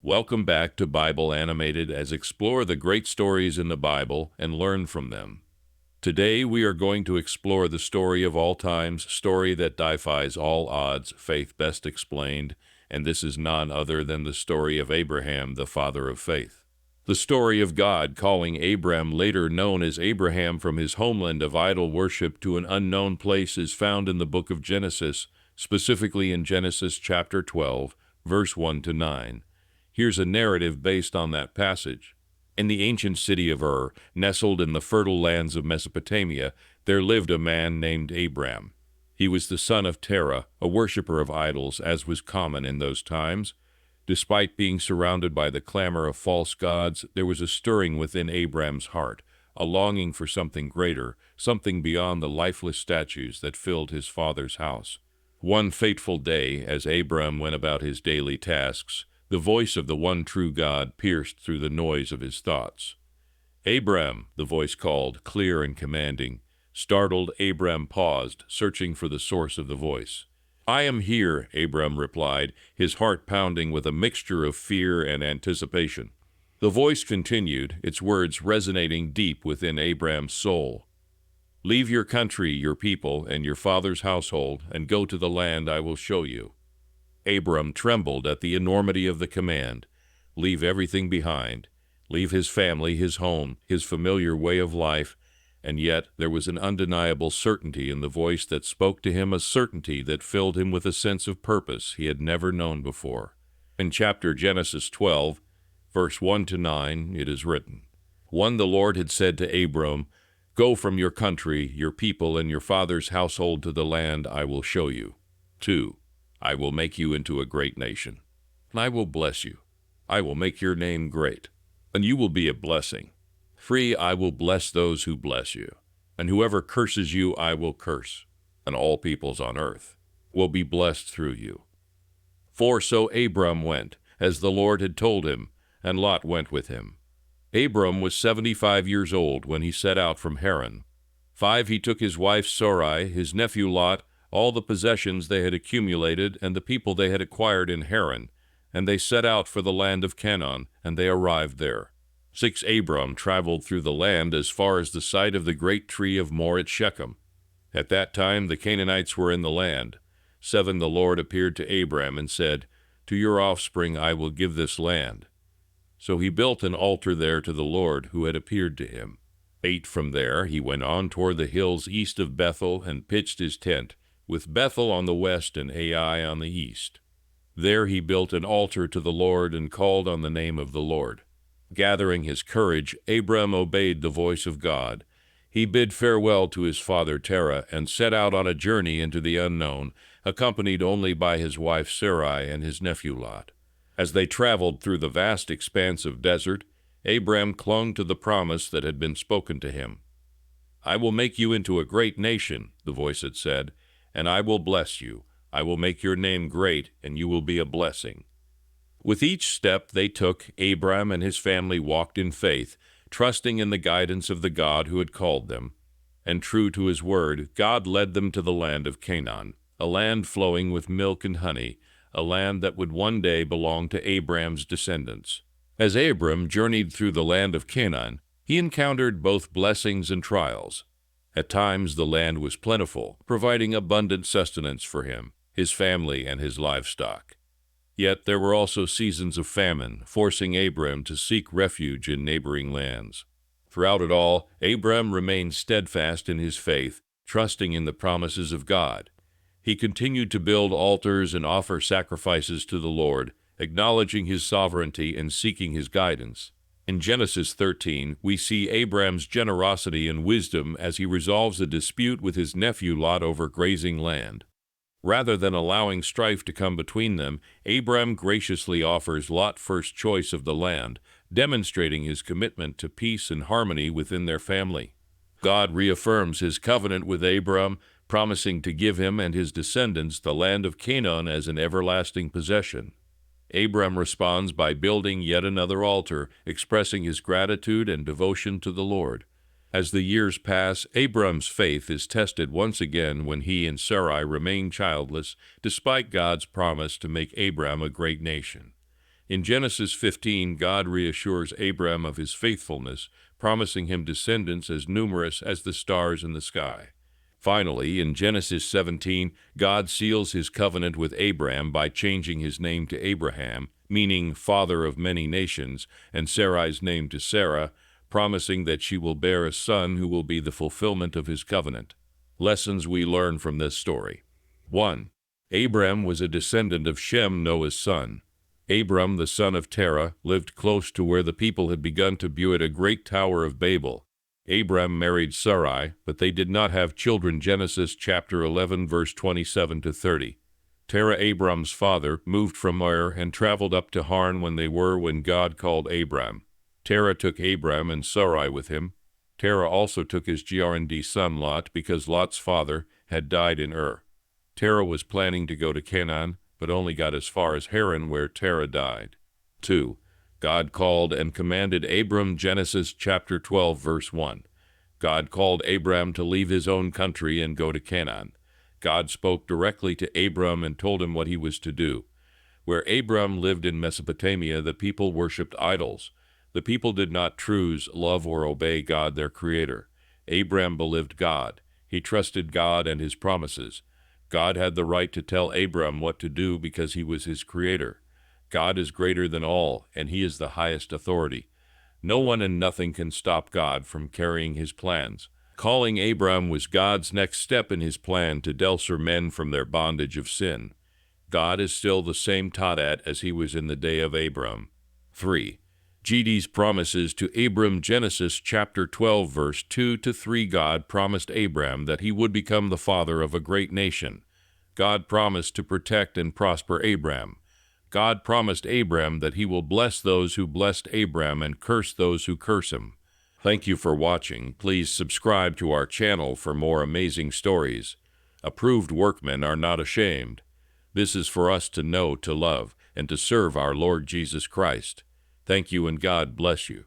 Welcome back to Bible Animated as explore the great stories in the Bible and learn from them. Today we are going to explore the story of all times, story that defies all odds, faith best explained, and this is none other than the story of Abraham, the father of faith. The story of God calling Abram, later known as Abraham, from his homeland of idol worship to an unknown place is found in the book of Genesis, specifically in Genesis chapter 12, verse 1 to 9. Here's a narrative based on that passage. In the ancient city of Ur, nestled in the fertile lands of Mesopotamia, there lived a man named Abram. He was the son of Terah, a worshiper of idols, as was common in those times. Despite being surrounded by the clamor of false gods, there was a stirring within Abram's heart, a longing for something greater, something beyond the lifeless statues that filled his father's house. One fateful day, as Abram went about his daily tasks, the voice of the one true God pierced through the noise of his thoughts. "Abram," the voice called, clear and commanding. Startled, Abram paused, searching for the source of the voice. "I am here," Abram replied, his heart pounding with a mixture of fear and anticipation. The voice continued, its words resonating deep within Abram's soul. "Leave your country, your people, and your father's household, and go to the land I will show you." Abram trembled at the enormity of the command. Leave everything behind. Leave his family, his home, his familiar way of life, and yet there was an undeniable certainty in the voice that spoke to him, a certainty that filled him with a sense of purpose he had never known before. In chapter Genesis 12, verse 1 to 9, it is written, "1. The Lord had said to Abram, 'Go from your country, your people, and your father's household to the land I will show you.' 2. I will make you into a great nation, and I will bless you. I will make your name great, and you will be a blessing. 3. I will bless those who bless you, and whoever curses you I will curse, and all peoples on earth will be blessed through you." 4. So Abram went, as the Lord had told him, and Lot went with him. Abram was 75 years old when he set out from Haran. 5. He took his wife Sarai, his nephew Lot, all the possessions they had accumulated, and the people they had acquired in Haran, and they set out for the land of Canaan, and they arrived there. 6. Abram traveled through the land as far as the site of the great tree of More at Shechem. At that time the Canaanites were in the land. 7. The Lord appeared to Abram and said, "To your offspring I will give this land." So he built an altar there to the Lord who had appeared to him. 8. From there he went on toward the hills east of Bethel and pitched his tent, with Bethel on the west and Ai on the east. There he built an altar to the Lord and called on the name of the Lord. Gathering his courage, Abram obeyed the voice of God. He bid farewell to his father Terah and set out on a journey into the unknown, accompanied only by his wife Sarai and his nephew Lot. As they traveled through the vast expanse of desert, Abram clung to the promise that had been spoken to him. "I will make you into a great nation," the voice had said, "and I will bless you. I will make your name great, and you will be a blessing." With each step they took, Abram and his family walked in faith, trusting in the guidance of the God who had called them. And true to his word, God led them to the land of Canaan, a land flowing with milk and honey, a land that would one day belong to Abram's descendants. As Abram journeyed through the land of Canaan, he encountered both blessings and trials. At times the land was plentiful, providing abundant sustenance for him, his family, and his livestock. Yet there were also seasons of famine, forcing Abram to seek refuge in neighboring lands. Throughout it all, Abram remained steadfast in his faith, trusting in the promises of God. He continued to build altars and offer sacrifices to the Lord, acknowledging his sovereignty and seeking his guidance. In Genesis 13, we see Abram's generosity and wisdom as he resolves a dispute with his nephew Lot over grazing land. Rather than allowing strife to come between them, Abram graciously offers Lot first choice of the land, demonstrating his commitment to peace and harmony within their family. God reaffirms his covenant with Abram, promising to give him and his descendants the land of Canaan as an everlasting possession. Abram responds by building yet another altar, expressing his gratitude and devotion to the Lord. As the years pass, Abram's faith is tested once again when he and Sarai remain childless, despite God's promise to make Abram a great nation. In Genesis 15, God reassures Abram of his faithfulness, promising him descendants as numerous as the stars in the sky. Finally, in Genesis 17, God seals his covenant with Abram by changing his name to Abraham, meaning father of many nations, and Sarai's name to Sarah, promising that she will bear a son who will be the fulfillment of his covenant. Lessons we learn from this story. 1. Abram was a descendant of Shem, Noah's son. Abram, the son of Terah, lived close to where the people had begun to build a great tower of Babel. Abram married Sarai, but they did not have children. Genesis chapter 11, verse 27 to 30. Terah, Abram's father, moved from Ur and traveled up to Haran when God called Abram. Terah took Abram and Sarai with him. Terah also took his Grnd son Lot because Lot's father had died in Ur. Terah was planning to go to Canaan, but only got as far as Haran where Terah died. 2. God called and commanded Abram. Genesis chapter 12, verse 1. God called Abram to leave his own country and go to Canaan. God spoke directly to Abram and told him what he was to do. Where Abram lived in Mesopotamia, the people worshipped idols. The people did not choose, love, or obey God, their Creator. Abram believed God. He trusted God and his promises. God had the right to tell Abram what to do because he was his Creator. God is greater than all, and he is the highest authority. No one and nothing can stop God from carrying his plans. Calling Abram was God's next step in his plan to deliver men from their bondage of sin. God is still the same Tadat as he was in the day of Abram. 3. GD's promises to Abram. Genesis chapter 12, verse 2 to 3. God promised Abram that he would become the father of a great nation. God promised to protect and prosper Abram. God promised Abram that he will bless those who blessed Abram and curse those who curse him. Thank you for watching. Please subscribe to our channel for more amazing stories. Approved workmen are not ashamed. This is for us to know, to love, and to serve our Lord Jesus Christ. Thank you, and God bless you.